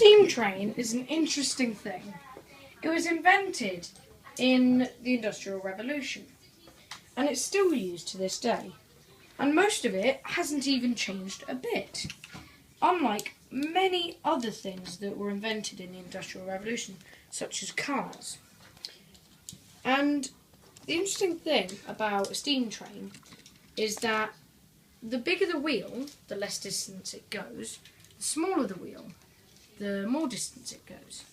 steam train is an interesting thing. It was invented in the Industrial Revolution, and it's still used to this day. And most of it hasn't even changed a bit, unlike many other things that were invented in the Industrial Revolution, such as cars. And the interesting thing about a steam train is that the bigger the wheel, the less distance it goes. The smaller the wheel, the more distance it goes.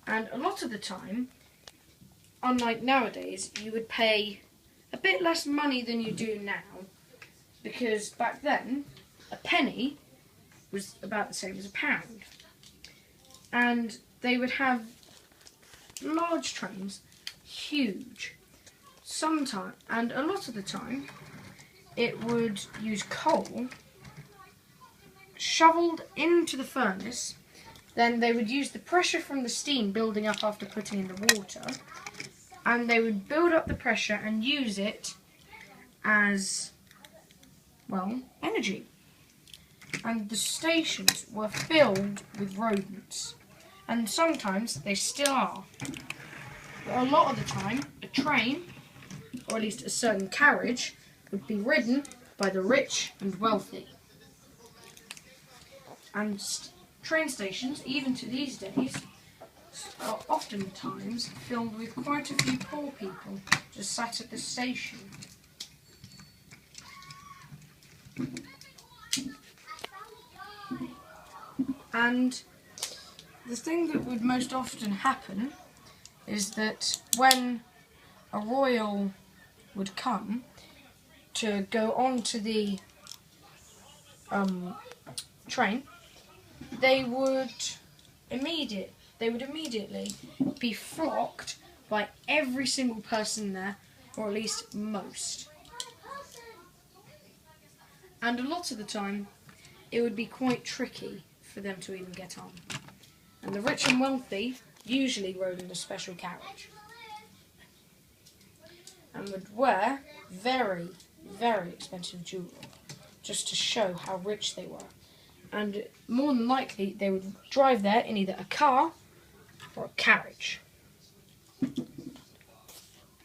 And a lot of the time, unlike nowadays, you would pay a bit less money than you do now, because back then, a penny was about the same as a pound. And they would have large trains, huge. Sometimes, and a lot of the time, it would use coal shoveled into the furnace. Then they would use the pressure from the steam building up after putting in the water, and they would build up the pressure and use it as, well, energy. And the stations were filled with rodents, and sometimes they still are. But a lot of the time, a train, or at least a certain carriage, would be ridden by the rich and wealthy. And train stations, even to these days, are oftentimes filled with quite a few poor people just sat at the station. And the thing that would most often happen is that when a royal would come to go on to the train, they would immediately be flocked by every single person there, or at least most. And a lot of the time, it would be quite tricky for them to even get on. And the rich and wealthy usually rode in a special carriage, and would wear very, very expensive jewellery, just to show how rich they were. And more than likely, they would drive there in either a car or a carriage.